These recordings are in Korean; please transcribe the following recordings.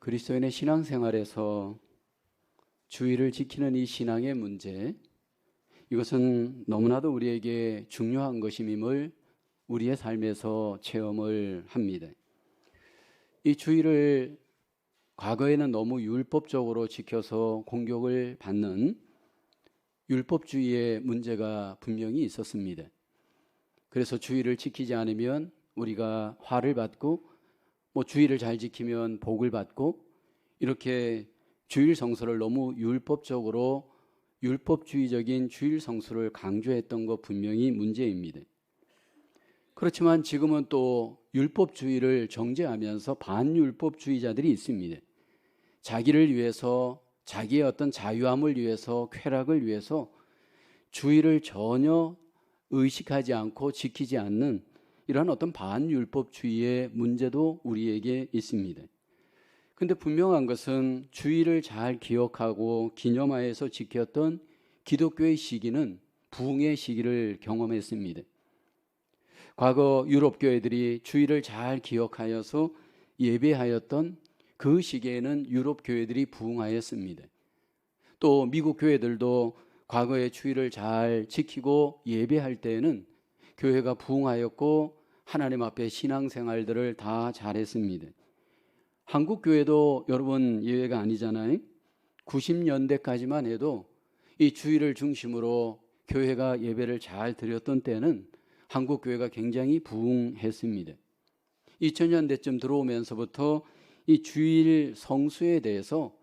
그리스도인의 신앙생활에서 주의를 지키는 이 신앙의 문제, 이것은 너무나도 우리에게 중요한 것임을 우리의 삶에서 체험을 합니다. 이 주의를 과거에는 너무 율법적으로 지켜서 공격을 받는 율법주의의 문제가 분명히 있었습니다. 그래서 주의를 지키지 않으면 우리가 화를 받고, 주의를 잘 지키면 복을 받고, 이렇게 주일 성수를 너무 율법적으로 율법주의적인 주일 성수를 강조했던 것 분명히 문제입니다. 그렇지만 지금은 또 율법주의를 정죄하면서 반율법주의자들이 있습니다. 자기를 위해서, 자기의 어떤 자유함을 위해서, 쾌락을 위해서 주의를 전혀 의식하지 않고 지키지 않는 이러한 어떤 반율법주의의 문제도 우리에게 있습니다. 근데 분명한 것은 주의를 잘 기억하고 기념하여서 지켰던 기독교의 시기는 부흥의 시기를 경험했습니다. 과거 유럽 교회들이 주의를 잘 기억하여서 예배하였던 그 시기에는 유럽 교회들이 부흥하였습니다. 또 미국 교회들도 과거에 주의를 잘 지키고 예배할 때에는 교회가 부흥하였고 하나님 앞에 신앙생활들을 다 잘했습니다. 한국 교회도 여러분 예외가 아니잖아요. 90년대까지만 해도 이 주일을 중심으로 교회가 예배를 잘 드렸던 때는 한국 교회가 굉장히 부흥했습니다. 2000년대쯤 들어오면서부터 이 주일 성수에 대해서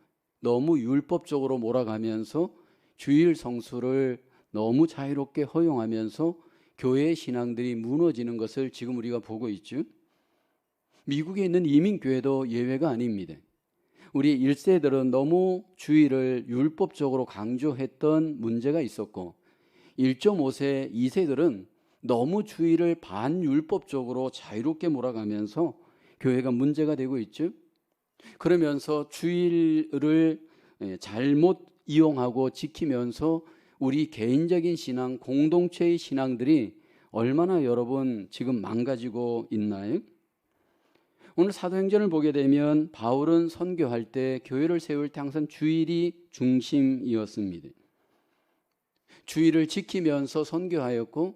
너무 율법적으로 몰아가면서 주일 성수를 너무 자유롭게 허용하면서 교회의 신앙들이 무너지는 것을 지금 우리가 보고 있죠. 미국에 있는 이민교회도 예외가 아닙니다. 우리 1세들은 너무 주의를 율법적으로 강조했던 문제가 있었고, 1.5세, 2세들은 너무 주의를 반율법적으로 자유롭게 몰아가면서 교회가 문제가 되고 있죠. 그러면서 주의를 잘못 이용하고 지키면서 우리 개인적인 신앙, 공동체의 신앙들이 얼마나 여러분 지금 망가지고 있나요? 오늘 사도행전을 보게 되면 바울은 선교할 때, 교회를 세울 때 항상 주일이 중심이었습니다. 주일을 지키면서 선교하였고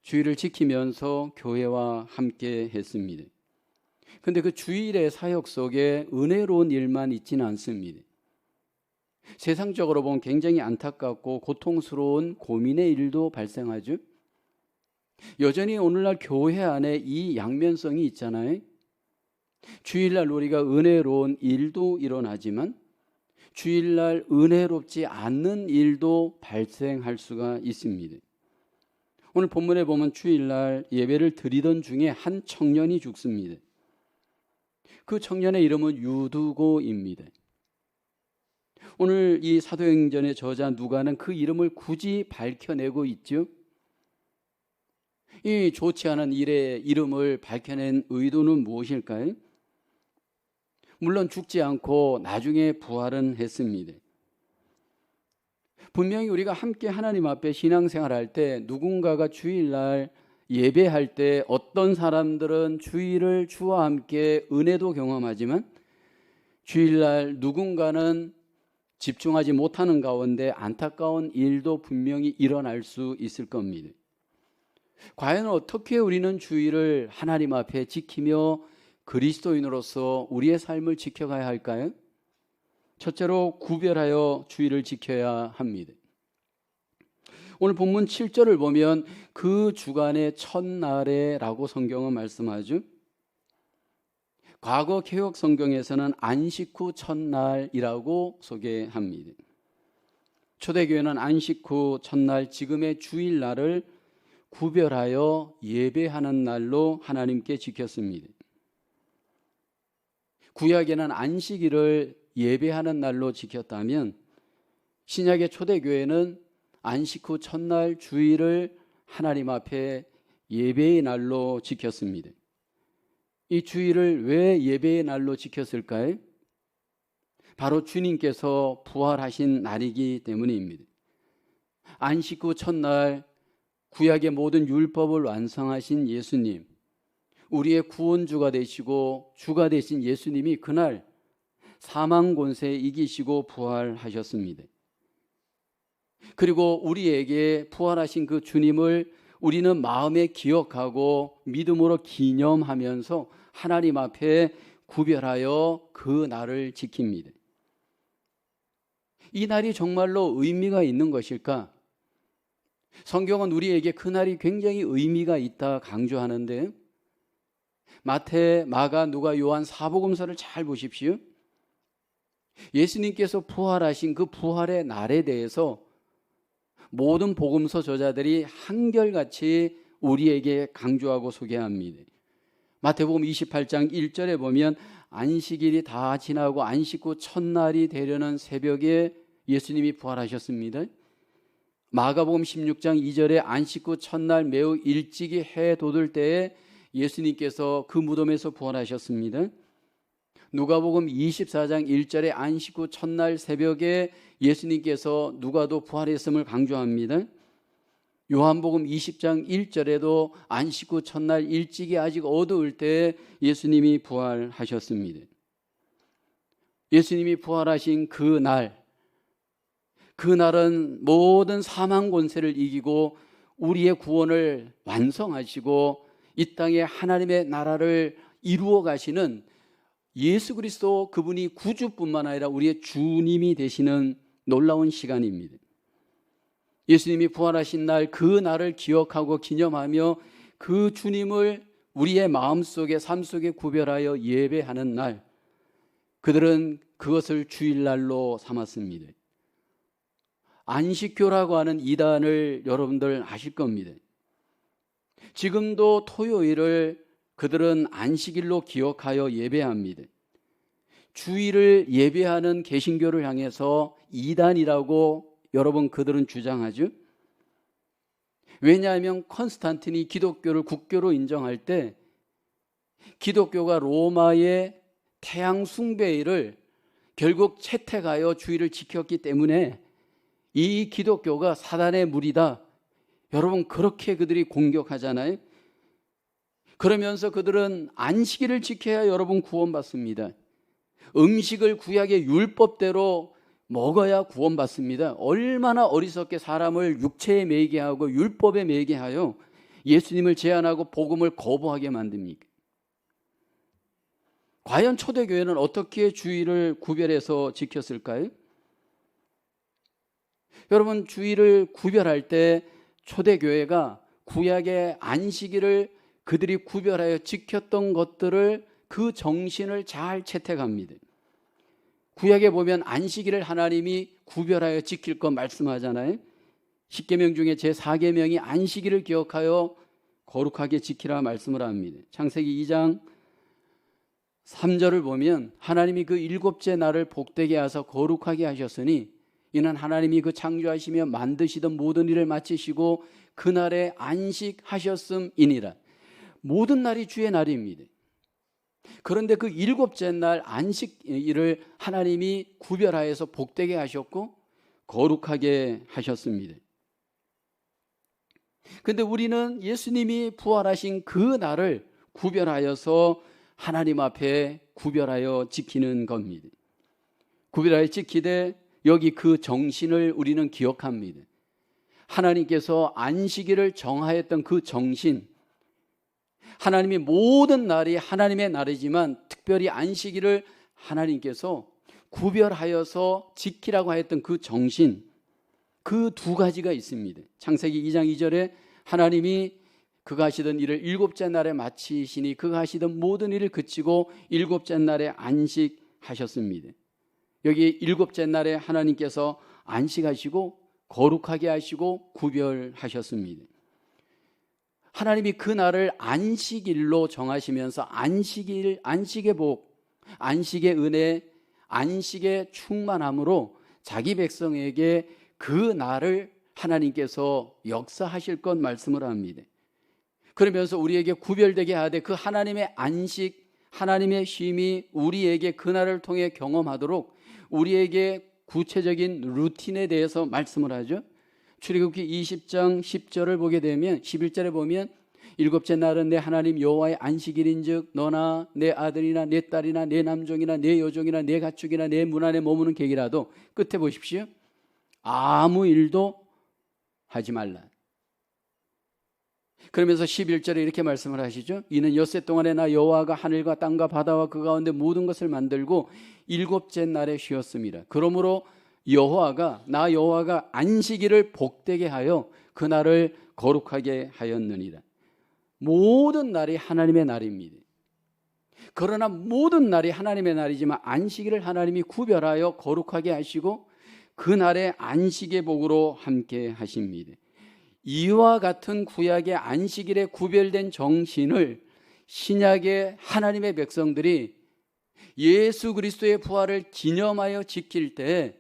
주일을 지키면서 교회와 함께 했습니다. 그런데 그 주일의 사역 속에 은혜로운 일만 있지는 않습니다. 세상적으로 보면 굉장히 안타깝고 고통스러운 고민의 일도 발생하죠. 여전히 오늘날 교회 안에 이 양면성이 있잖아요. 주일날 우리가 은혜로운 일도 일어나지만 주일날 은혜롭지 않는 일도 발생할 수가 있습니다. 오늘 본문에 보면 주일날 예배를 드리던 중에 한 청년이 죽습니다. 그 청년의 이름은 유두고입니다. 오늘 이 사도행전의 저자 누가는 그 이름을 굳이 밝혀내고 있죠. 이 좋지 않은 일의 이름을 밝혀낸 의도는 무엇일까요? 물론 죽지 않고 나중에 부활은 했습니다. 분명히 우리가 함께 하나님 앞에 신앙생활할 때, 누군가가 주일날 예배할 때 어떤 사람들은 주일을 주와 함께 은혜도 경험하지만 주일날 누군가는 집중하지 못하는 가운데 안타까운 일도 분명히 일어날 수 있을 겁니다. 과연 어떻게 우리는 주일을 하나님 앞에 지키며 그리스도인으로서 우리의 삶을 지켜가야 할까요? 첫째로 구별하여 주일을 지켜야 합니다. 오늘 본문 7절을 보면 그 주간의 첫날에라고 성경은 말씀하죠. 과거 개역 성경에서는 안식 후 첫날이라고 소개합니다. 초대교회는 안식 후 첫날, 지금의 주일날을 구별하여 예배하는 날로 하나님께 지켰습니다. 구약에는 안식일을 예배하는 날로 지켰다면 신약의 초대교회는 안식 후 첫날 주일을 하나님 앞에 예배의 날로 지켰습니다. 이 주일을 왜 예배의 날로 지켰을까요? 바로 주님께서 부활하신 날이기 때문입니다. 안식 후 첫날 구약의 모든 율법을 완성하신 예수님, 우리의 구원주가 되시고 주가 되신 예수님이 그날 사망 권세 이기시고 부활하셨습니다. 그리고 우리에게 부활하신 그 주님을 우리는 마음에 기억하고 믿음으로 기념하면서 하나님 앞에 구별하여 그 날을 지킵니다. 이 날이 정말로 의미가 있는 것일까? 성경은 우리에게 그 날이 굉장히 의미가 있다 강조하는데, 마태, 마가, 누가, 요한 사복음서를 잘 보십시오. 예수님께서 부활하신 그 부활의 날에 대해서 모든 복음서 저자들이 한결같이 우리에게 강조하고 소개합니다. 마태복음 28장 1절에 보면 안식일이 다 지나고 안식 후 첫날이 되려는 새벽에 예수님이 부활하셨습니다. 마가복음 16장 2절에 안식 후 첫날 매우 일찍이 해 돋을 때에 예수님께서 그 무덤에서 부활하셨습니다. 누가복음 24장 1절에 안식 후 첫날 새벽에 예수님께서 누가도 부활했음을 강조합니다. 요한복음 20장 1절에도 안식 후 첫날 일찍이 아직 어두울 때 예수님이 부활하셨습니다. 예수님이 부활하신 그날은 모든 사망 권세를 이기고 우리의 구원을 완성하시고 이 땅에 하나님의 나라를 이루어 가시는 예수 그리스도, 그분이 구주뿐만 아니라 우리의 주님이 되시는 놀라운 시간입니다. 예수님이 부활하신 날, 그 날을 기억하고 기념하며 그 주님을 우리의 마음속에, 삶 속에 구별하여 예배하는 날, 그들은 그것을 주일날로 삼았습니다. 안식교라고 하는 이단을 여러분들 아실 겁니다. 지금도 토요일을 그들은 안식일로 기억하여 예배합니다. 주일을 예배하는 개신교를 향해서 이단이라고 여러분 그들은 주장하죠. 왜냐하면 콘스탄틴이 기독교를 국교로 인정할 때 기독교가 로마의 태양 숭배일을 결국 채택하여 주일을 지켰기 때문에 이 기독교가 사단의 무리다, 여러분 그렇게 그들이 공격하잖아요. 그러면서 그들은 안식일을 지켜야 여러분 구원받습니다. 음식을 구약의 율법대로 먹어야 구원받습니다. 얼마나 어리석게 사람을 육체에 매이게 하고 율법에 매이게 하여 예수님을 제한하고 복음을 거부하게 만듭니까? 과연 초대교회는 어떻게 주일을 구별해서 지켰을까요? 여러분, 주일을 구별할 때 초대교회가 구약의 안식일을 그들이 구별하여 지켰던 것들을, 그 정신을 잘 채택합니다. 구약에 보면 안식일을 하나님이 구별하여 지킬 것 말씀하잖아요. 10계명 중에 제4계명이 안식일을 기억하여 거룩하게 지키라 말씀을 합니다. 창세기 2장 3절을 보면 하나님이 그 일곱째 날을 복되게 하사 거룩하게 하셨으니 이는 하나님이 그 창조하시며 만드시던 모든 일을 마치시고 그날에 안식하셨음이니라. 모든 날이 주의 날입니다. 그런데 그 일곱째 날 안식일을 하나님이 구별하여서 복되게 하셨고 거룩하게 하셨습니다. 그런데 우리는 예수님이 부활하신 그 날을 구별하여서 하나님 앞에 구별하여 지키는 겁니다. 구별하여 지키되 여기 그 정신을 우리는 기억합니다. 하나님께서 안식일을 정하였던 그 정신, 하나님이 모든 날이 하나님의 날이지만 특별히 안식일을 하나님께서 구별하여서 지키라고 하였던 그 정신, 그 두 가지가 있습니다. 창세기 2장 2절에 하나님이 그가 하시던 일을 일곱째 날에 마치시니 그가 하시던 모든 일을 그치고 일곱째 날에 안식하셨습니다. 여기 일곱째 날에 하나님께서 안식하시고 거룩하게 하시고 구별하셨습니다. 하나님이 그 날을 안식일로 정하시면서 안식의 복, 안식의 은혜, 안식의 충만함으로 자기 백성에게 그 날을 하나님께서 역사하실 것 말씀을 합니다. 그러면서 우리에게 구별되게 하되 그 하나님의 안식, 하나님의 쉼이 우리에게 그 날을 통해 경험하도록 우리에게 구체적인 루틴에 대해서 말씀을 하죠. 출애굽기 20장 10절을 보게 되면 11절에 보면 일곱째 날은 내 하나님 여호와의 안식일인즉 너나 내 아들이나 내 딸이나 내 남종이나 내 여종이나 내 가축이나 내 문 안에 머무는 객이라도, 끝에 보십시오, 아무 일도 하지 말라. 그러면서 11절에 이렇게 말씀을 하시죠. 이는 엿새 동안에 나 여호와가 하늘과 땅과 바다와 그 가운데 모든 것을 만들고 일곱째 날에 쉬었습니다. 그러므로 나 여호와가 안식일을 복되게 하여 그 날을 거룩하게 하였느니라. 모든 날이 하나님의 날입니다. 그러나 모든 날이 하나님의 날이지만 안식일을 하나님이 구별하여 거룩하게 하시고 그 날에 안식의 복으로 함께 하십니다. 이와 같은 구약의 안식일에 구별된 정신을 신약의 하나님의 백성들이 예수 그리스도의 부활을 기념하여 지킬 때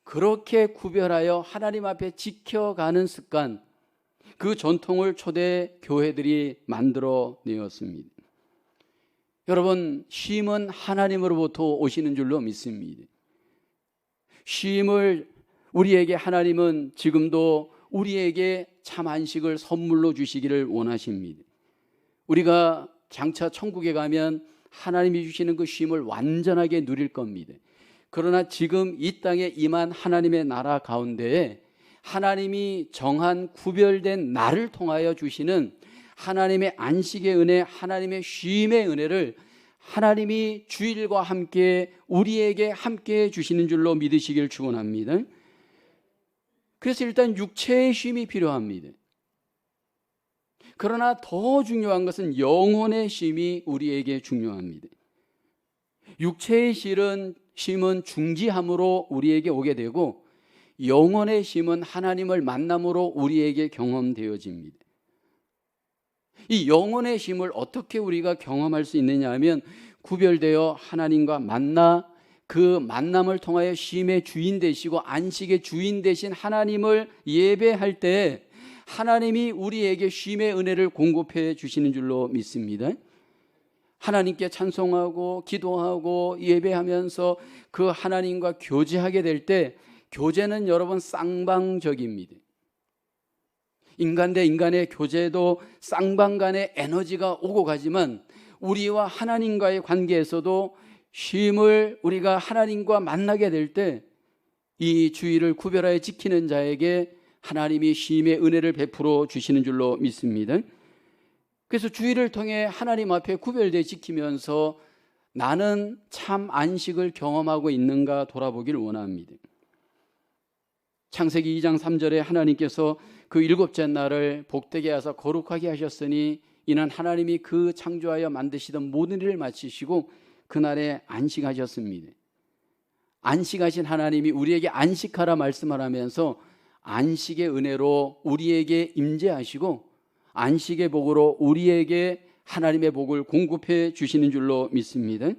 그렇게 구별하여 하나님 앞에 지켜가는 습관, 그 전통을 초대 교회들이 만들어내었습니다. 여러분, 쉼은 하나님으로부터 오시는 줄로 믿습니다. 쉼을 우리에게 하나님은 지금도 우리에게 참 안식을 선물로 주시기를 원하십니다. 우리가 장차 천국에 가면 하나님이 주시는 그 쉼을 완전하게 누릴 겁니다. 그러나 지금 이 땅에 임한 하나님의 나라 가운데에 하나님이 정한 구별된 날을 통하여 주시는 하나님의 안식의 은혜, 하나님의 쉼의 은혜를 하나님이 주일과 함께 우리에게 함께 주시는 줄로 믿으시길 축원합니다. 그래서 일단 육체의 쉼이 필요합니다. 그러나 더 중요한 것은 영혼의 쉼이 우리에게 중요합니다. 육체의 쉼은 중지함으로 우리에게 오게 되고 영혼의 쉼은 하나님을 만남으로 우리에게 경험되어집니다. 이 영혼의 쉼을 어떻게 우리가 경험할 수 있느냐 하면 구별되어 하나님과 만나 그 만남을 통하여 쉼의 주인 되시고 안식의 주인 되신 하나님을 예배할 때 하나님이 우리에게 쉼의 은혜를 공급해 주시는 줄로 믿습니다. 하나님께 찬송하고 기도하고 예배하면서 그 하나님과 교제하게 될 때 교제는 여러분 쌍방적입니다. 인간 대 인간의 교제도 쌍방 간의 에너지가 오고 가지만 우리와 하나님과의 관계에서도 쉼을 우리가 하나님과 만나게 될 때 이 주의를 구별하여 지키는 자에게 하나님이 쉼의 은혜를 베풀어 주시는 줄로 믿습니다. 그래서 주의를 통해 하나님 앞에 구별되어 지키면서 나는 참 안식을 경험하고 있는가 돌아보길 원합니다. 창세기 2장 3절에 하나님께서 그 일곱째 날을 복되게 하사 거룩하게 하셨으니 이는 하나님이 그 창조하여 만드시던 모든 일을 마치시고 그날에 안식하셨습니다. 안식하신 하나님이 우리에게 안식하라 말씀을 하면서 안식의 은혜로 우리에게 임재하시고 안식의 복으로 우리에게 하나님의 복을 공급해 주시는 줄로 믿습니다.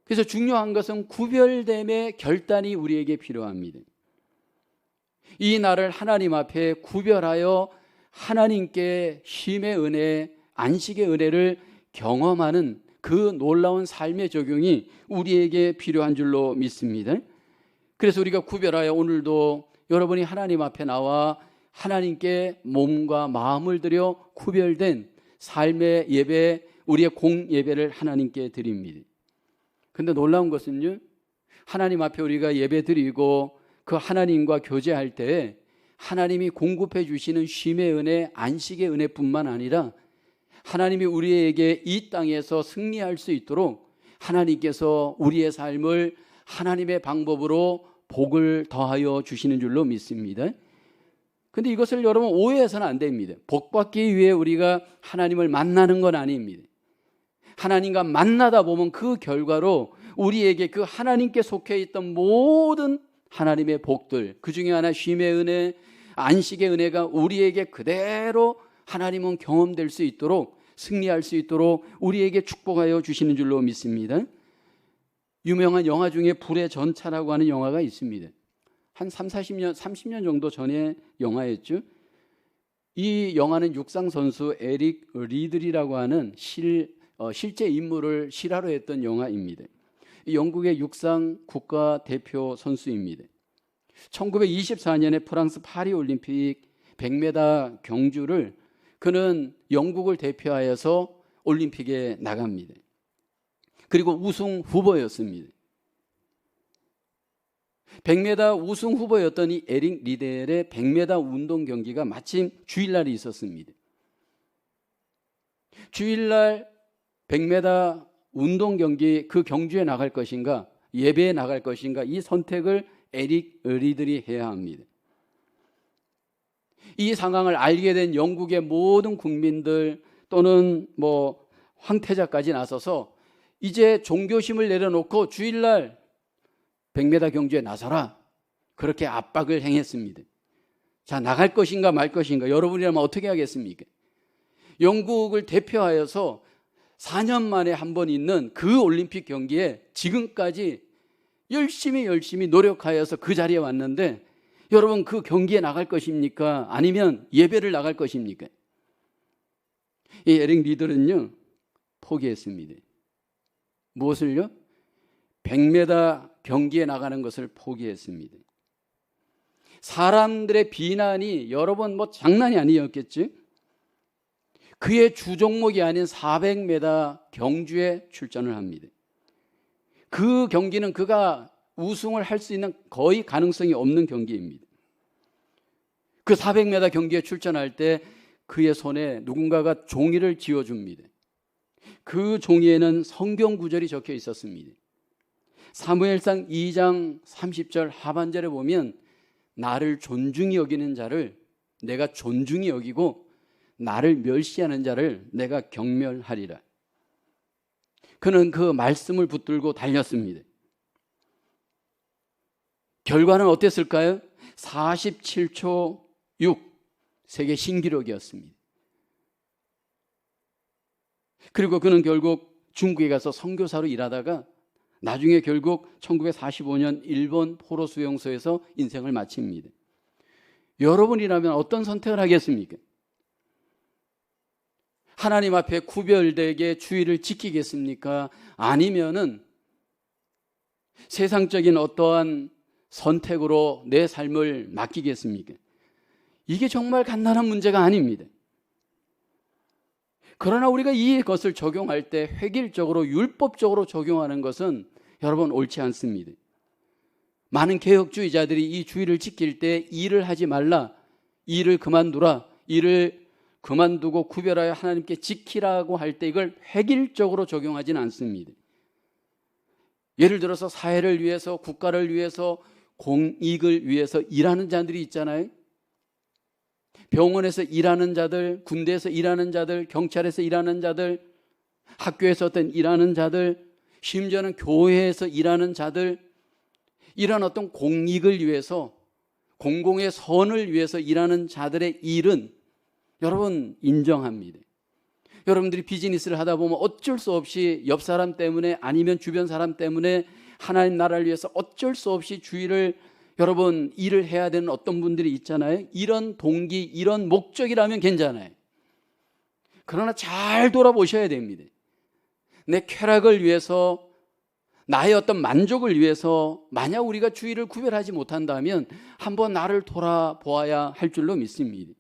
그래서 중요한 것은 구별됨의 결단이 우리에게 필요합니다. 이 날을 하나님 앞에 구별하여 하나님께 쉼의 은혜, 안식의 은혜를 경험하는 그 놀라운 삶의 적용이 우리에게 필요한 줄로 믿습니다. 그래서 우리가 구별하여 오늘도 여러분이 하나님 앞에 나와 하나님께 몸과 마음을 들여 구별된 삶의 예배, 우리의 공예배를 하나님께 드립니다. 그런데 놀라운 것은요, 하나님 앞에 우리가 예배 드리고 그 하나님과 교제할 때 하나님이 공급해 주시는 쉼의 은혜, 안식의 은혜뿐만 아니라 하나님이 우리에게 이 땅에서 승리할 수 있도록 하나님께서 우리의 삶을 하나님의 방법으로 복을 더하여 주시는 줄로 믿습니다. 그런데 이것을 여러분 오해해서는 안 됩니다. 복 받기 위해 우리가 하나님을 만나는 건 아닙니다. 하나님과 만나다 보면 그 결과로 우리에게 그 하나님께 속해 있던 모든 하나님의 복들, 그 중에 하나 쉼의 은혜, 안식의 은혜가 우리에게 그대로 하나님은 경험될 수 있도록, 승리할 수 있도록 우리에게 축복하여 주시는 줄로 믿습니다. 유명한 영화 중에 불의 전차라고 하는 영화가 있습니다. 한 30년 정도 전에 영화였죠. 이 영화는 육상 선수 에릭 리들이라고 하는 실제 인물을 실화로 했던 영화입니다. 영국의 육상 국가대표 선수입니다. 1924년에 프랑스 파리 올림픽 100m 경주를 그는 영국을 대표하여서 올림픽에 나갑니다. 그리고 우승 후보였습니다. 100m 우승 후보였던 이 에릭 리델의 100m 운동 경기가 마침 주일날이 있었습니다. 주일날 100m 운동 경기 그 경주에 나갈 것인가 예배에 나갈 것인가 이 선택을 에릭 리들이 해야 합니다. 이 상황을 알게 된 영국의 모든 국민들 또는 황태자까지 나서서 이제 종교심을 내려놓고 주일날 100m 경주에 나서라, 그렇게 압박을 행했습니다. 자, 나갈 것인가 말 것인가, 여러분이라면 어떻게 하겠습니까? 영국을 대표하여서 4년 만에 한 번 있는 그 올림픽 경기에 지금까지 열심히 노력하여서 그 자리에 왔는데, 여러분 그 경기에 나갈 것입니까? 아니면 예배를 나갈 것입니까? 이 에릭 리들은요 포기했습니다. 무엇을요? 100m 경기에 나가는 것을 포기했습니다. 사람들의 비난이 여러분 장난이 아니었겠지? 그의 주 종목이 아닌 400m 경주에 출전을 합니다. 그 경기는 그가 우승을 할 수 있는 거의 가능성이 없는 경기입니다. 그 400m 경기에 출전할 때 그의 손에 누군가가 종이를 쥐어줍니다. 그 종이에는 성경 구절이 적혀 있었습니다. 사무엘상 2장 30절 하반절에 보면 나를 존중히 여기는 자를 내가 존중히 여기고 나를 멸시하는 자를 내가 경멸하리라. 그는 그 말씀을 붙들고 달렸습니다. 결과는 어땠을까요? 47초 6, 세계 신기록이었습니다. 그리고 그는 결국 중국에 가서 선교사로 일하다가 나중에 결국 1945년 일본 포로 수용소에서 인생을 마칩니다. 여러분이라면 어떤 선택을 하겠습니까? 하나님 앞에 구별되게 주의를 지키겠습니까? 아니면은 세상적인 어떠한 선택으로 내 삶을 맡기겠습니까? 이게 정말 간단한 문제가 아닙니다. 그러나 우리가 이것을 적용할 때 획일적으로 율법적으로 적용하는 것은 여러분 옳지 않습니다. 많은 개혁주의자들이 이 주의를 지킬 때 일을 하지 말라, 일을 그만두라, 일을 그만두고 구별하여 하나님께 지키라고 할 때 이걸 획일적으로 적용하지는 않습니다. 예를 들어서 사회를 위해서, 국가를 위해서, 공익을 위해서 일하는 자들이 있잖아요. 병원에서 일하는 자들, 군대에서 일하는 자들, 경찰에서 일하는 자들, 학교에서 어떤 일하는 자들, 심지어는 교회에서 일하는 자들, 이런 어떤 공익을 위해서, 공공의 선을 위해서 일하는 자들의 일은 여러분 인정합니다. 여러분들이 비즈니스를 하다 보면 어쩔 수 없이 옆 사람 때문에 아니면 주변 사람 때문에 하나님 나라를 위해서 어쩔 수 없이 주의를 여러분 일을 해야 되는 어떤 분들이 있잖아요. 이런 동기, 이런 목적이라면 괜찮아요. 그러나 잘 돌아보셔야 됩니다. 내 쾌락을 위해서, 나의 어떤 만족을 위해서 만약 우리가 주의를 구별하지 못한다면 한번 나를 돌아보아야 할 줄로 믿습니다.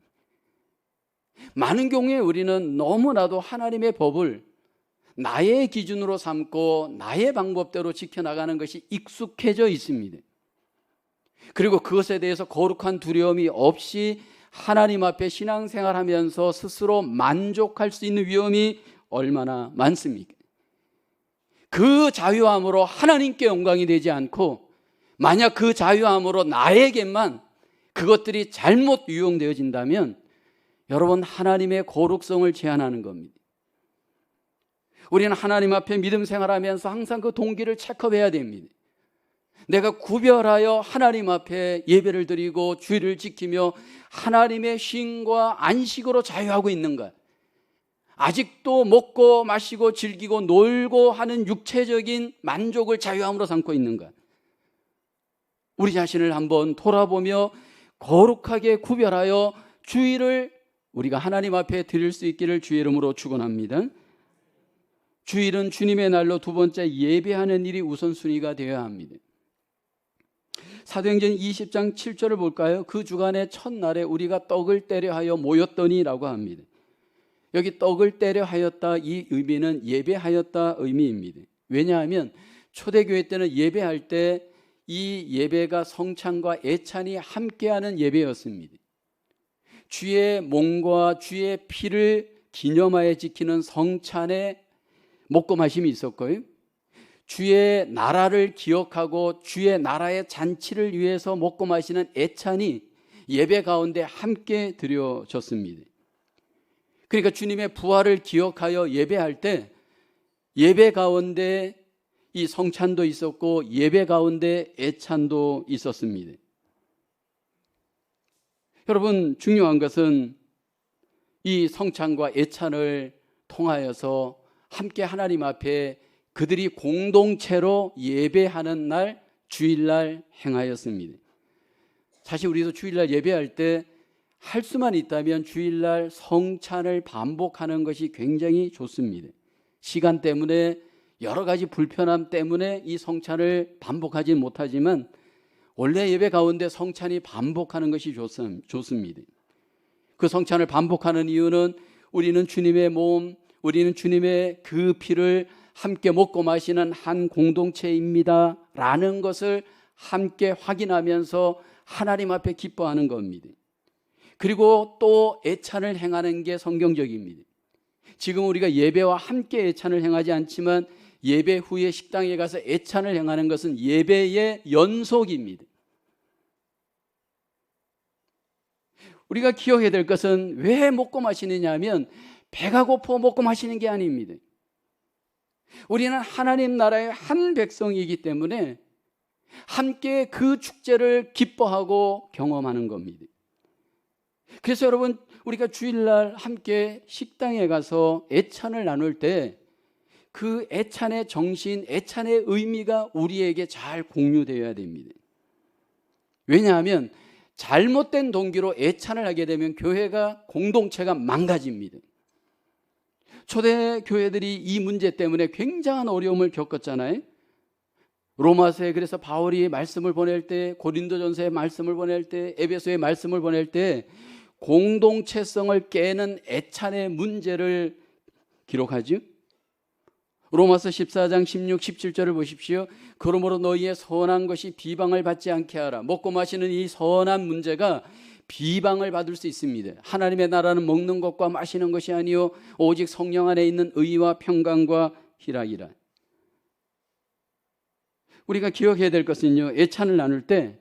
많은 경우에 우리는 너무나도 하나님의 법을 나의 기준으로 삼고 나의 방법대로 지켜나가는 것이 익숙해져 있습니다. 그리고 그것에 대해서 거룩한 두려움이 없이 하나님 앞에 신앙생활하면서 스스로 만족할 수 있는 위험이 얼마나 많습니까? 그 자유함으로 하나님께 영광이 되지 않고 만약 그 자유함으로 나에게만 그것들이 잘못 유용되어진다면 여러분 하나님의 거룩성을 제한하는 겁니다. 우리는 하나님 앞에 믿음 생활하면서 항상 그 동기를 체크해야 됩니다. 내가 구별하여 하나님 앞에 예배를 드리고 주의를 지키며 하나님의 쉼과 안식으로 자유하고 있는가? 아직도 먹고 마시고 즐기고 놀고 하는 육체적인 만족을 자유함으로 삼고 있는가? 우리 자신을 한번 돌아보며 거룩하게 구별하여 주의를 우리가 하나님 앞에 드릴 수 있기를 주의 이름으로 축원합니다. 주일은 주님의 날로 두 번째 예배하는 일이 우선순위가 되어야 합니다. 사도행전 20장 7절을 볼까요? 그 주간의 첫날에 우리가 떡을 떼려 하여 모였더니 라고 합니다. 여기 떡을 떼려 하였다, 이 의미는 예배하였다 의미입니다. 왜냐하면 초대교회 때는 예배할 때 이 예배가 성찬과 애찬이 함께하는 예배였습니다. 주의 몸과 주의 피를 기념하여 지키는 성찬에 먹고 마심이 있었고요, 주의 나라를 기억하고 주의 나라의 잔치를 위해서 먹고 마시는 애찬이 예배 가운데 함께 드려졌습니다. 그러니까 주님의 부활을 기억하여 예배할 때 예배 가운데 이 성찬도 있었고 예배 가운데 애찬도 있었습니다. 여러분, 중요한 것은 이 성찬과 애찬을 통하여서 함께 하나님 앞에 그들이 공동체로 예배하는 날, 주일날 행하였습니다. 사실 우리도 주일날 예배할 때 할 수만 있다면 주일날 성찬을 반복하는 것이 굉장히 좋습니다. 시간 때문에, 여러 가지 불편함 때문에 이 성찬을 반복하지 못하지만 원래 예배 가운데 성찬이 반복하는 것이 좋습니다. 그 성찬을 반복하는 이유는 우리는 주님의 몸, 우리는 주님의 그 피를 함께 먹고 마시는 한 공동체입니다 라는 것을 함께 확인하면서 하나님 앞에 기뻐하는 겁니다. 그리고 또 애찬을 행하는 게 성경적입니다. 지금 우리가 예배와 함께 애찬을 행하지 않지만 예배 후에 식당에 가서 애찬을 행하는 것은 예배의 연속입니다. 우리가 기억해야 될 것은 왜 먹고 마시느냐 하면 배가 고파 먹고 마시는 게 아닙니다. 우리는 하나님 나라의 한 백성이기 때문에 함께 그 축제를 기뻐하고 경험하는 겁니다. 그래서 여러분, 우리가 주일날 함께 식당에 가서 애찬을 나눌 때 그 애찬의 정신, 애찬의 의미가 우리에게 잘 공유되어야 됩니다. 왜냐하면 잘못된 동기로 애찬을 하게 되면 교회가, 공동체가 망가집니다. 초대 교회들이 이 문제 때문에 굉장한 어려움을 겪었잖아요. 로마서에 그래서 바울이 말씀을 보낼 때, 고린도전서에 말씀을 보낼 때, 에베소에 말씀을 보낼 때 공동체성을 깨는 애찬의 문제를 기록하죠. 로마서 14장 16, 17절을 보십시오. 그러므로 너희의 선한 것이 비방을 받지 않게 하라. 먹고 마시는 이 선한 문제가 비방을 받을 수 있습니다. 하나님의 나라는 먹는 것과 마시는 것이 아니요 오직 성령 안에 있는 의와 평강과 희락이라. 우리가 기억해야 될 것은요, 애찬을 나눌 때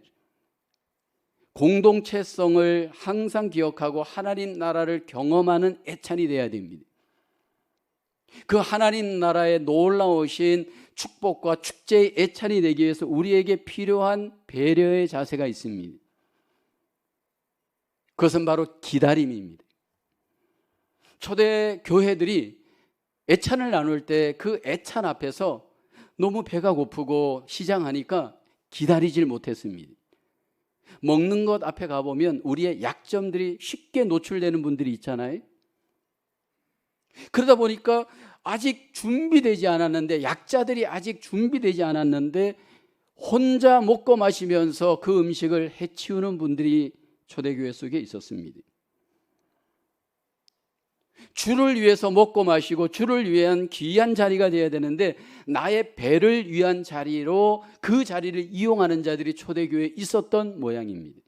공동체성을 항상 기억하고 하나님 나라를 경험하는 애찬이 돼야 됩니다. 그 하나님 나라의 놀라우신 축복과 축제의 애찬이 되기 위해서 우리에게 필요한 배려의 자세가 있습니다. 그것은 바로 기다림입니다. 초대 교회들이 애찬을 나눌 때 그 애찬 앞에서 너무 배가 고프고 시장하니까 기다리질 못했습니다. 먹는 것 앞에 가보면 우리의 약점들이 쉽게 노출되는 분들이 있잖아요. 그러다 보니까 아직 준비되지 않았는데, 약자들이 아직 준비되지 않았는데 혼자 먹고 마시면서 그 음식을 해치우는 분들이 초대교회 속에 있었습니다. 주를 위해서 먹고 마시고 주를 위한 귀한 자리가 되어야 되는데 나의 배를 위한 자리로 그 자리를 이용하는 자들이 초대교회에 있었던 모양입니다.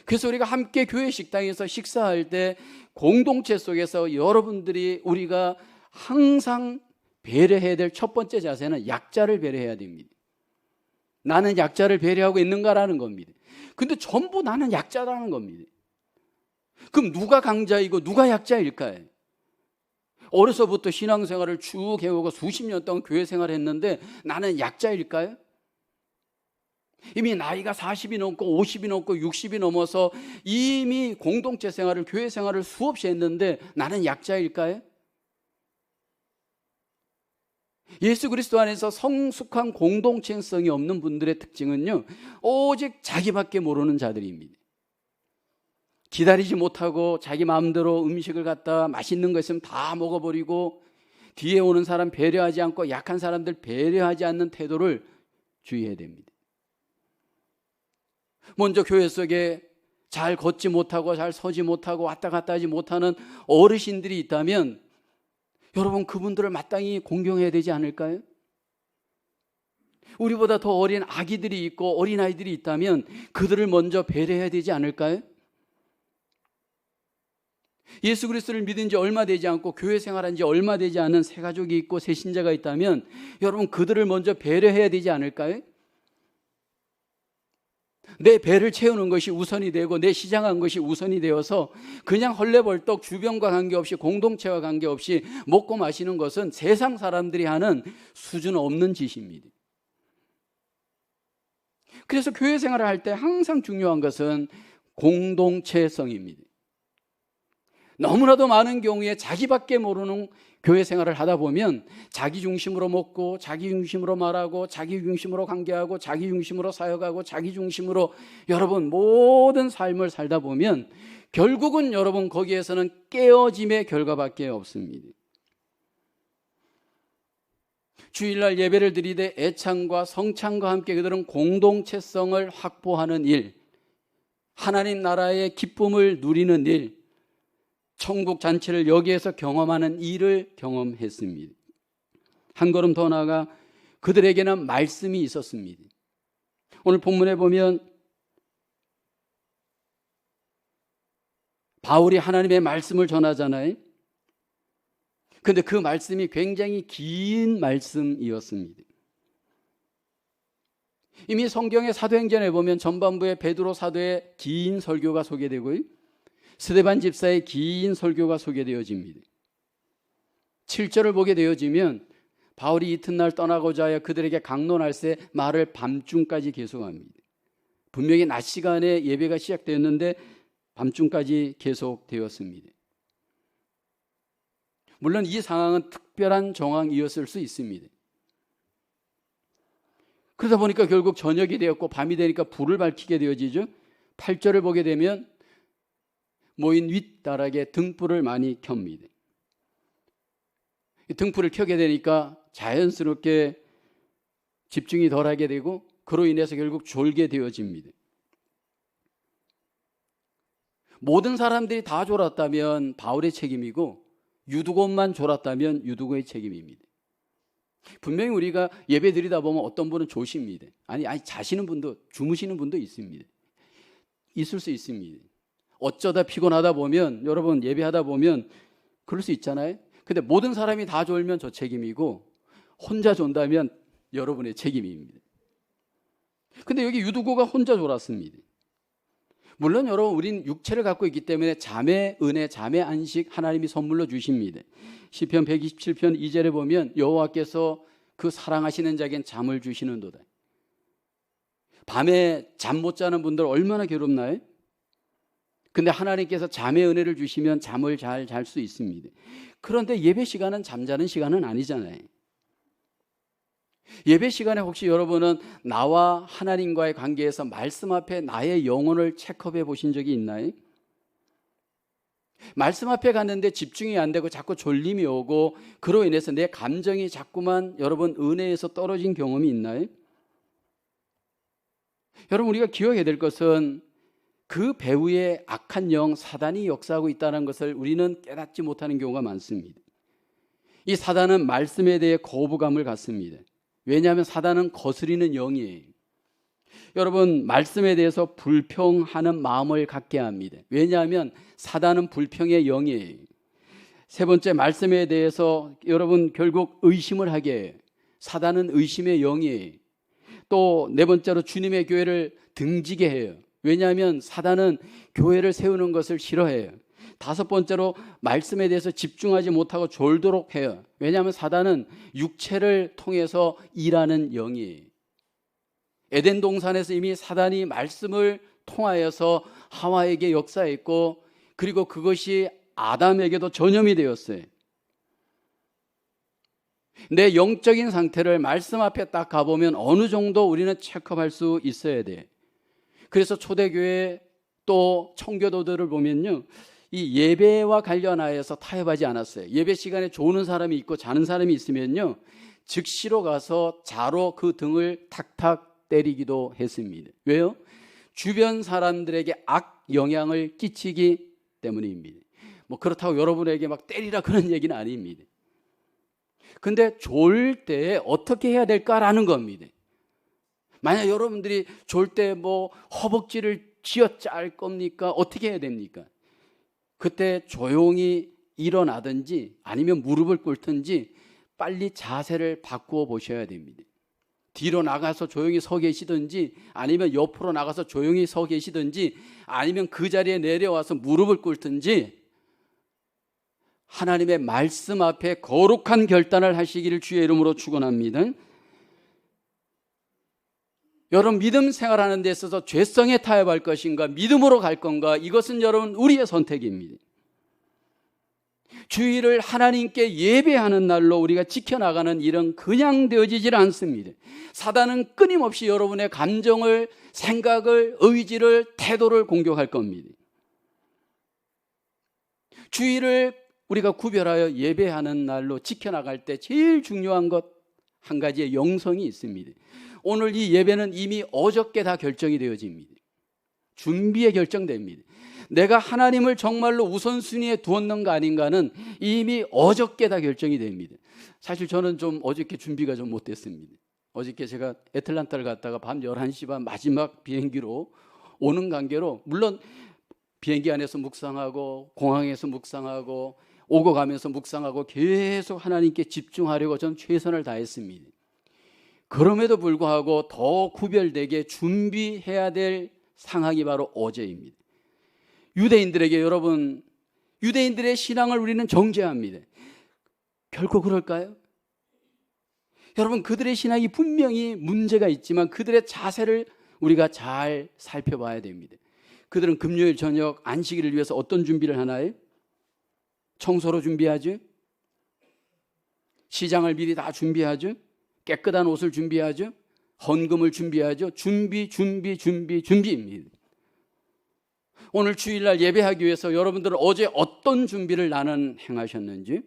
그래서 우리가 함께 교회 식당에서 식사할 때 공동체 속에서 여러분들이, 우리가 항상 배려해야 될 첫 번째 자세는 약자를 배려해야 됩니다. 나는 약자를 배려하고 있는가라는 겁니다. 근데 전부 나는 약자라는 겁니다. 그럼 누가 강자이고 누가 약자일까요? 어려서부터 신앙생활을 쭉 해오고 수십 년 동안 교회 생활을 했는데 나는 약자일까요? 이미 나이가 40이 넘고 50이 넘고 60이 넘어서 이미 공동체 생활을, 교회 생활을 수없이 했는데 나는 약자일까요? 예수 그리스도 안에서 성숙한 공동체성이 없는 분들의 특징은요, 오직 자기밖에 모르는 자들입니다. 기다리지 못하고 자기 마음대로 음식을 갖다 맛있는 거 있으면 다 먹어버리고 뒤에 오는 사람 배려하지 않고 약한 사람들 배려하지 않는 태도를 주의해야 됩니다. 먼저 교회 속에 잘 걷지 못하고 잘 서지 못하고 왔다 갔다 하지 못하는 어르신들이 있다면 여러분 그분들을 마땅히 공경해야 되지 않을까요? 우리보다 더 어린 아기들이 있고 어린아이들이 있다면 그들을 먼저 배려해야 되지 않을까요? 예수 그리스도를 믿은 지 얼마 되지 않고 교회 생활한 지 얼마 되지 않은 새 가족이 있고 새 신자가 있다면 여러분 그들을 먼저 배려해야 되지 않을까요? 내 배를 채우는 것이 우선이 되고 내 시장한 것이 우선이 되어서 그냥 헐레벌떡 주변과 관계없이 공동체와 관계없이 먹고 마시는 것은 세상 사람들이 하는 수준 없는 짓입니다. 그래서 교회 생활을 할 때 항상 중요한 것은 공동체성입니다. 너무나도 많은 경우에 자기밖에 모르는 교회 생활을 하다 보면 자기 중심으로 먹고 자기 중심으로 말하고 자기 중심으로 관계하고 자기 중심으로 사역하고 자기 중심으로 여러분 모든 삶을 살다 보면 결국은 여러분 거기에서는 깨어짐의 결과밖에 없습니다. 주일날 예배를 드리되 애창과 성찬과 함께 그들은 공동체성을 확보하는 일, 하나님 나라의 기쁨을 누리는 일, 천국 잔치를 여기에서 경험하는 일을 경험했습니다. 한 걸음 더 나아가 그들에게는 말씀이 있었습니다. 오늘 본문에 보면 바울이 하나님의 말씀을 전하잖아요. 그런데 그 말씀이 굉장히 긴 말씀이었습니다. 이미 성경의 사도행전에 보면 전반부에 베드로 사도의 긴 설교가 소개되고요, 스데반 집사의 긴 설교가 소개되어집니다. 7절을 보게 되어지면 바울이 이튿날 떠나고자 하여 그들에게 강론할새 말을 밤중까지 계속합니다. 분명히 낮 시간에 예배가 시작되었는데 밤중까지 계속되었습니다. 물론 이 상황은 특별한 정황이었을 수 있습니다. 그러다 보니까 결국 저녁이 되었고 밤이 되니까 불을 밝히게 되어지죠. 8절을 보게 되면 모인 윗다락에 등불을 많이 켭니다. 이 등불을 켜게 되니까 자연스럽게 집중이 덜하게 되고 그로 인해서 결국 졸게 되어집니다. 모든 사람들이 다 졸았다면 바울의 책임이고 유두고만 졸았다면 유두고의 책임입니다. 분명히 우리가 예배 드리다 보면 어떤 분은 조십니다. 아니 자시는 분도, 주무시는 분도 있습니다. 있을 수 있습니다. 어쩌다 피곤하다 보면 여러분 예배하다 보면 그럴 수 있잖아요. 근데 모든 사람이 다 졸면 저 책임이고 혼자 존다면 여러분의 책임입니다. 근데 여기 유두고가 혼자 졸았습니다. 물론 여러분 우린 육체를 갖고 있기 때문에 잠의 은혜, 잠의 안식 하나님이 선물로 주십니다. 시편 127편 2절에 보면 여호와께서 그 사랑하시는 자에겐 잠을 주시는도다. 밤에 잠 못 자는 분들 얼마나 괴롭나요? 근데 하나님께서 잠의 은혜를 주시면 잠을 잘 잘 수 있습니다. 그런데 예배 시간은 잠자는 시간은 아니잖아요. 예배 시간에 혹시 여러분은 나와 하나님과의 관계에서 말씀 앞에 나의 영혼을 체크해 보신 적이 있나요? 말씀 앞에 갔는데 집중이 안 되고 자꾸 졸림이 오고 그로 인해서 내 감정이 자꾸만 여러분 은혜에서 떨어진 경험이 있나요? 여러분 우리가 기억해야 될 것은 그 배후에 악한 영 사단이 역사하고 있다는 것을 우리는 깨닫지 못하는 경우가 많습니다. 이 사단은 말씀에 대해 거부감을 갖습니다. 왜냐하면 사단은 거스리는 영이에요. 여러분 말씀에 대해서 불평하는 마음을 갖게 합니다. 왜냐하면 사단은 불평의 영이에요. 세 번째, 말씀에 대해서 여러분 결국 의심을 하게 해요. 사단은 의심의 영이에요. 또 네 번째로 주님의 교회를 등지게 해요. 왜냐하면 사단은 교회를 세우는 것을 싫어해요. 다섯 번째로 말씀에 대해서 집중하지 못하고 졸도록 해요. 왜냐하면 사단은 육체를 통해서 일하는 영이에요. 에덴 동산에서 이미 사단이 말씀을 통하여서 하와에게 역사했고 그리고 그것이 아담에게도 전염이 되었어요. 내 영적인 상태를 말씀 앞에 딱 가보면 어느 정도 우리는 체크할 수 있어야 돼. 그래서 초대교회 또 청교도들을 보면요, 이 예배와 관련하여서 타협하지 않았어요. 예배 시간에 조는 사람이 있고 자는 사람이 있으면요 즉시로 가서 자로 그 등을 탁탁 때리기도 했습니다. 왜요? 주변 사람들에게 악 영향을 끼치기 때문입니다. 뭐 그렇다고 여러분에게 막 때리라 그런 얘기는 아닙니다. 근데 좋을 때 어떻게 해야 될까라는 겁니다. 만약 여러분들이 좋을 때 뭐 허벅지를 쥐어짤 겁니까? 어떻게 해야 됩니까? 그때 조용히 일어나든지 아니면 무릎을 꿇든지 빨리 자세를 바꾸어 보셔야 됩니다. 뒤로 나가서 조용히 서 계시든지 아니면 옆으로 나가서 조용히 서 계시든지 아니면 그 자리에 내려와서 무릎을 꿇든지 하나님의 말씀 앞에 거룩한 결단을 하시기를 주의 이름으로 축원합니다. 여러분 믿음 생활하는 데 있어서 죄성에 타협할 것인가 믿음으로 갈 건가, 이것은 여러분 우리의 선택입니다. 주일을 하나님께 예배하는 날로 우리가 지켜나가는 일은 그냥 되어지질 않습니다. 사단은 끊임없이 여러분의 감정을, 생각을, 의지를, 태도를 공격할 겁니다. 주일을 우리가 구별하여 예배하는 날로 지켜나갈 때 제일 중요한 것 한 가지의 영성이 있습니다. 오늘 이 예배는 이미 어저께 다 결정이 되어집니다. 준비에 결정됩니다. 내가 하나님을 정말로 우선순위에 두었는가 아닌가는 이미 어저께 다 결정이 됩니다. 사실 저는 좀 어저께 준비가 좀 못됐습니다. 어저께 제가 애틀란타를 갔다가 밤 11시 반 마지막 비행기로 오는 관계로, 물론 비행기 안에서 묵상하고 공항에서 묵상하고 오고 가면서 묵상하고 계속 하나님께 집중하려고 전 최선을 다했습니다. 그럼에도 불구하고 더 구별되게 준비해야 될 상황이 바로 어제입니다. 유대인들에게, 여러분, 유대인들의 신앙을 우리는 정죄합니다. 결코 그럴까요? 여러분, 그들의 신앙이 분명히 문제가 있지만 그들의 자세를 우리가 잘 살펴봐야 됩니다. 그들은 금요일 저녁 안식일을 위해서 어떤 준비를 하나요? 청소로 준비하죠. 시장을 미리 다 준비하죠. 깨끗한 옷을 준비하죠. 헌금을 준비하죠. 준비입니다. 오늘 주일날 예배하기 위해서 여러분들은 어제 어떤 준비를 나는 행하셨는지?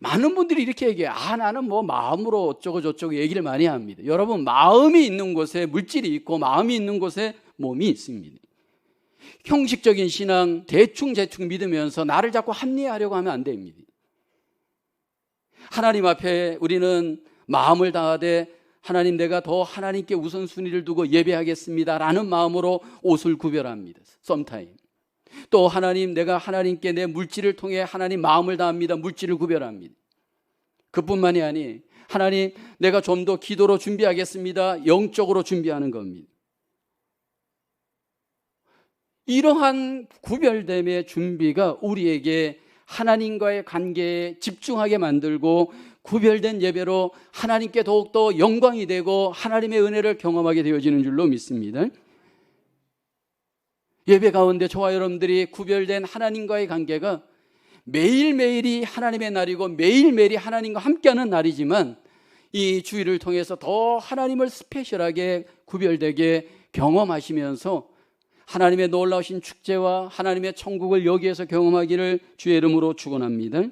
많은 분들이 이렇게 얘기해요. 나는 뭐 마음으로 어쩌고 저쩌고 얘기를 많이 합니다. 여러분, 마음이 있는 곳에 물질이 있고 마음이 있는 곳에 몸이 있습니다. 형식적인 신앙, 대충 믿으면서 나를 자꾸 합리화하려고 하면 안 됩니다. 하나님 앞에 우리는 마음을 다하되 하나님, 내가 더 하나님께 우선순위를 두고 예배하겠습니다 라는 마음으로 옷을 구별합니다. 썸타임. 또 하나님, 내가 하나님께 내 물질을 통해 하나님 마음을 다합니다. 물질을 구별합니다. 그뿐만이 아니, 하나님, 내가 좀 더 기도로 준비하겠습니다. 영적으로 준비하는 겁니다. 이러한 구별됨의 준비가 우리에게 하나님과의 관계에 집중하게 만들고 구별된 예배로 하나님께 더욱더 영광이 되고 하나님의 은혜를 경험하게 되어지는 줄로 믿습니다. 예배 가운데 저와 여러분들이 구별된 하나님과의 관계가 매일매일이 하나님의 날이고 매일매일이 하나님과 함께하는 날이지만 이 주일을 통해서 더 하나님을 스페셜하게 구별되게 경험하시면서 하나님의 놀라우신 축제와 하나님의 천국을 여기에서 경험하기를 주의 이름으로 축원합니다.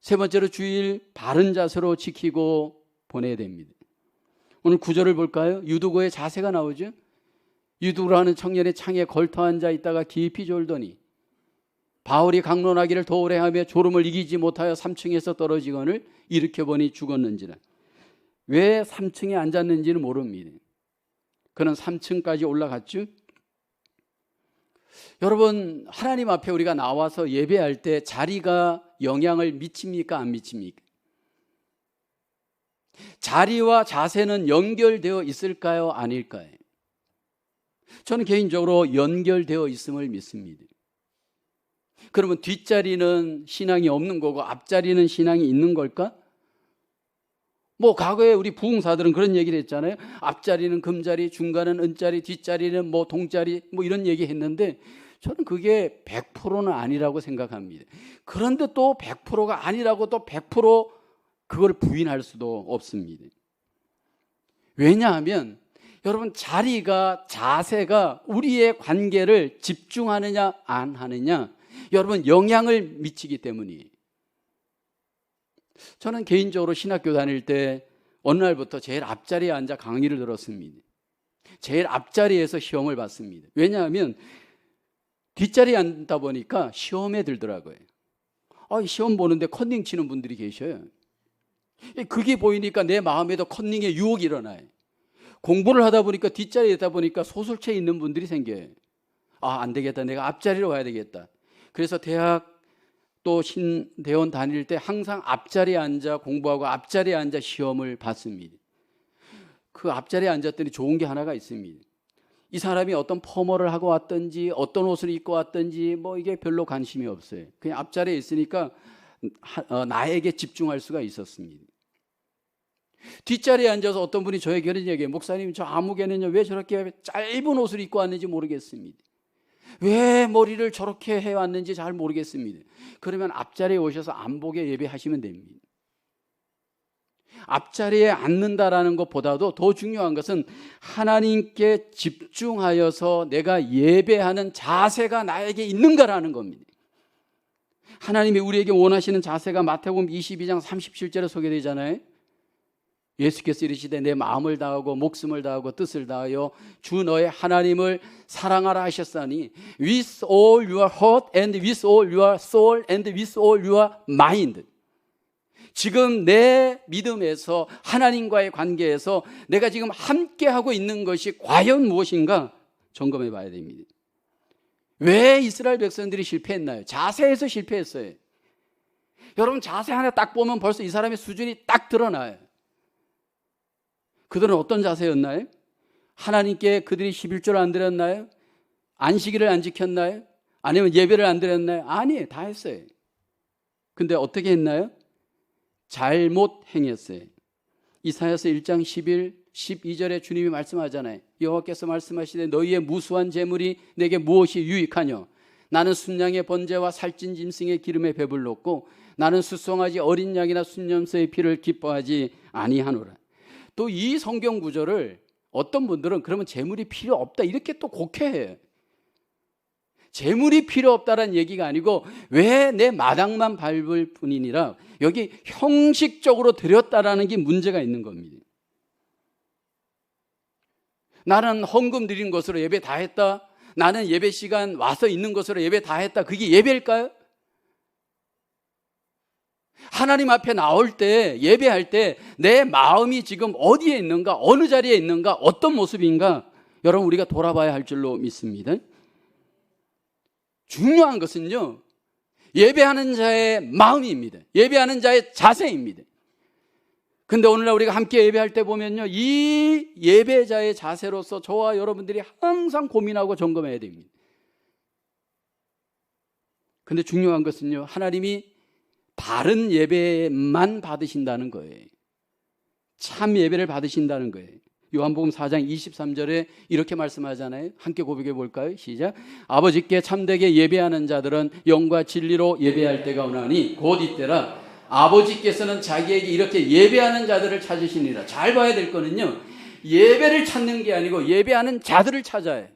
세 번째로, 주일 바른 자세로 지키고 보내야 됩니다. 오늘 구절을 볼까요? 유두고의 자세가 나오죠. 유두고라는 청년의 창에 걸터 앉아 있다가 깊이 졸더니 바울이 강론하기를 더 오래 하며 졸음을 이기지 못하여 3층에서 떨어지거늘 일으켜보니 죽었는지라. 왜 3층에 앉았는지는 모릅니다. 그는 3층까지 올라갔죠. 여러분, 하나님 앞에 우리가 나와서 예배할 때 자리가 영향을 미칩니까? 안 미칩니까? 자리와 자세는 연결되어 있을까요? 아닐까요? 저는 개인적으로 연결되어 있음을 믿습니다. 그러면 뒷자리는 신앙이 없는 거고 앞자리는 신앙이 있는 걸까? 뭐 과거에 우리 부흥사들은 그런 얘기를 했잖아요. 앞자리는 금자리, 중간은 은자리, 뒷자리는 뭐 동자리, 뭐 이런 얘기 했는데 저는 그게 100%는 아니라고 생각합니다. 그런데 또 100%가 아니라고 또 100% 그걸 부인할 수도 없습니다. 왜냐하면 여러분, 자리가, 자세가 우리의 관계를 집중하느냐 안 하느냐, 여러분, 영향을 미치기 때문이에요. 저는 개인적으로 신학교 다닐 때 어느 날부터 제일 앞자리에 앉아 강의를 들었습니다. 제일 앞자리에서 시험을 받습니다. 왜냐하면 뒷자리에 앉다 보니까 시험에 들더라고요. 시험 보는데 컨닝 치는 분들이 계셔요. 그게 보이니까 내 마음에도 컨닝의 유혹이 일어나요. 공부를 하다 보니까 뒷자리에 있다 보니까 소설체에 있는 분들이 생겨요. 안 되겠다. 내가 앞자리로 와야 되겠다. 그래서 대학 또 신대원 다닐 때 항상 앞자리에 앉아 공부하고 앞자리에 앉아 시험을 봤습니다. 그 앞자리에 앉았더니 좋은 게 하나가 있습니다. 이 사람이 어떤 퍼머를 하고 왔든지 어떤 옷을 입고 왔든지 이게 별로 관심이 없어요. 그냥 앞자리에 있으니까 나에게 집중할 수가 있었습니다. 뒷자리에 앉아서 어떤 분이 저에게 그런 얘기해요. 목사님, 저 아무개는요 왜 저렇게 짧은 옷을 입고 왔는지 모르겠습니다. 왜 머리를 저렇게 해왔는지 잘 모르겠습니다. 그러면 앞자리에 오셔서 안 보게 예배하시면 됩니다. 앞자리에 앉는다라는 것보다도 더 중요한 것은 하나님께 집중하여서 내가 예배하는 자세가 나에게 있는가라는 겁니다. 하나님이 우리에게 원하시는 자세가 마태복음 22장 37절에 소개되잖아요. 예수께서 이르시되 내 마음을 다하고 목숨을 다하고 뜻을 다하여 주 너의 하나님을 사랑하라 하셨사니 with all your heart and with all your soul and with all your mind. 지금 내 믿음에서 하나님과의 관계에서 내가 지금 함께하고 있는 것이 과연 무엇인가 점검해 봐야 됩니다. 왜 이스라엘 백성들이 실패했나요? 자세에서 실패했어요. 여러분, 자세 하나 딱 보면 벌써 이 사람의 수준이 딱 드러나요. 그들은 어떤 자세였나요? 하나님께 그들이 11조를 안 드렸나요? 안식일을 안 지켰나요? 아니면 예배를 안 드렸나요? 아니에요. 다 했어요. 근데 어떻게 했나요? 잘못 행했어요. 이사야서 1장 11, 12절에 주님이 말씀하잖아요. 여호와께서 말씀하시되 너희의 무수한 재물이 내게 무엇이 유익하뇨? 나는 순양의 번제와 살찐 짐승의 기름에 배불렀고 나는 수송아지 어린 양이나 순염소의 피를 기뻐하지 아니하노라. 또 이 성경 구절을 어떤 분들은 그러면 재물이 필요 없다 이렇게 또 곡해해요. 재물이 필요 없다는 얘기가 아니고 왜 내 마당만 밟을 뿐이니라 여기 형식적으로 드렸다라는 게 문제가 있는 겁니다. 나는 헌금 드린 것으로 예배 다 했다. 나는 예배 시간 와서 있는 것으로 예배 다 했다. 그게 예배일까요? 하나님 앞에 나올 때 예배할 때 내 마음이 지금 어디에 있는가, 어느 자리에 있는가, 어떤 모습인가 여러분 우리가 돌아봐야 할 줄로 믿습니다. 중요한 것은요 예배하는 자의 마음입니다. 예배하는 자의 자세입니다. 근데 오늘날 우리가 함께 예배할 때 보면요 이 예배자의 자세로서 저와 여러분들이 항상 고민하고 점검해야 됩니다. 근데 중요한 것은요 하나님이 바른 예배만 받으신다는 거예요. 참 예배를 받으신다는 거예요. 요한복음 4장 23절에 이렇게 말씀하잖아요. 함께 고백해 볼까요? 시작. 아버지께 참되게 예배하는 자들은 영과 진리로 예배할 때가 오나니 곧 이때라. 아버지께서는 자기에게 이렇게 예배하는 자들을 찾으시니라. 잘 봐야 될 거는요 예배를 찾는 게 아니고 예배하는 자들을 찾아요.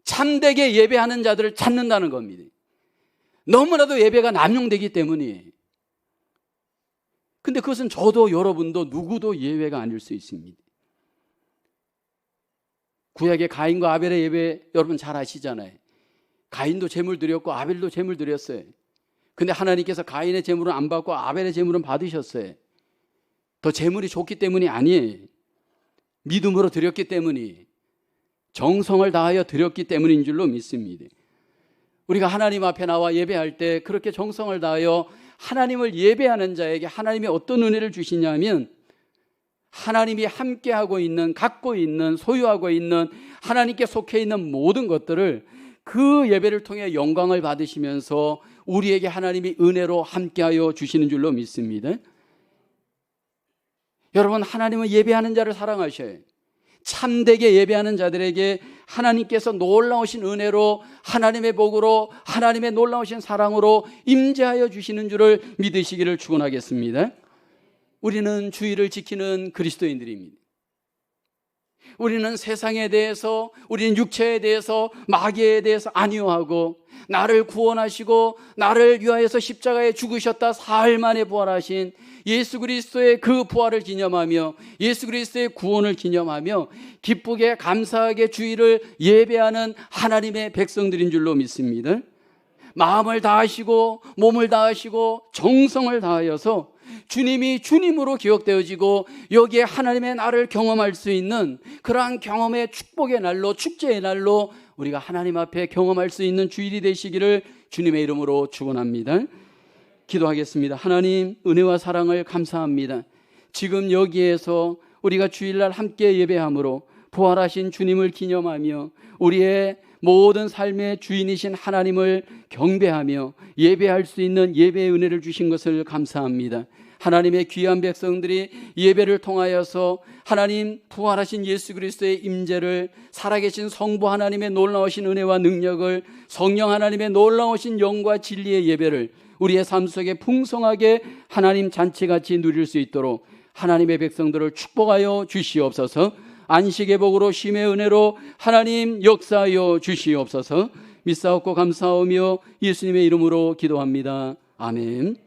참되게 예배하는 자들을 찾는다는 겁니다. 너무나도 예배가 남용되기 때문이에요. 근데 그것은 저도 여러분도 누구도 예외가 아닐 수 있습니다. 구약의 가인과 아벨의 예배 여러분 잘 아시잖아요. 가인도 제물 드렸고 아벨도 제물 드렸어요. 근데 하나님께서 가인의 제물은 안 받고 아벨의 제물은 받으셨어요. 더 제물이 좋기 때문이 아니에요. 믿음으로 드렸기 때문이 정성을 다하여 드렸기 때문인 줄로 믿습니다. 우리가 하나님 앞에 나와 예배할 때 그렇게 정성을 다하여 하나님을 예배하는 자에게 하나님이 어떤 은혜를 주시냐면 하나님이 함께하고 있는, 갖고 있는, 소유하고 있는 하나님께 속해 있는 모든 것들을 그 예배를 통해 영광을 받으시면서 우리에게 하나님이 은혜로 함께하여 주시는 줄로 믿습니다. 여러분 하나님은 예배하는 자를 사랑하셔요. 참되게 예배하는 자들에게 하나님께서 놀라우신 은혜로 하나님의 복으로 하나님의 놀라우신 사랑으로 임재하여 주시는 줄을 믿으시기를 축원하겠습니다. 우리는 주의를 지키는 그리스도인들입니다. 우리는 세상에 대해서, 우리는 육체에 대해서, 마귀에 대해서 아니오하고, 나를 구원하시고 나를 위하여서 십자가에 죽으셨다 사흘 만에 부활하신 예수 그리스도의 그 부활을 기념하며 예수 그리스도의 구원을 기념하며 기쁘게 감사하게 주일을 예배하는 하나님의 백성들인 줄로 믿습니다. 마음을 다하시고 몸을 다하시고 정성을 다하여서 주님이 주님으로 기억되어지고 여기에 하나님의 나를 경험할 수 있는 그러한 경험의 축복의 날로, 축제의 날로 우리가 하나님 앞에 경험할 수 있는 주일이 되시기를 주님의 이름으로 축원합니다. 기도하겠습니다. 하나님, 은혜와 사랑을 감사합니다. 지금 여기에서 우리가 주일날 함께 예배함으로 부활하신 주님을 기념하며 우리의 모든 삶의 주인이신 하나님을 경배하며 예배할 수 있는 예배의 은혜를 주신 것을 감사합니다. 하나님의 귀한 백성들이 예배를 통하여서 하나님 부활하신 예수 그리스도의 임재를, 살아계신 성부 하나님의 놀라우신 은혜와 능력을, 성령 하나님의 놀라우신 영과 진리의 예배를 우리의 삶 속에 풍성하게 하나님 잔치같이 누릴 수 있도록 하나님의 백성들을 축복하여 주시옵소서. 안식의 복으로 쉼의 은혜로 하나님 역사하여 주시옵소서. 믿사옵고 감사하며 예수님의 이름으로 기도합니다. 아멘.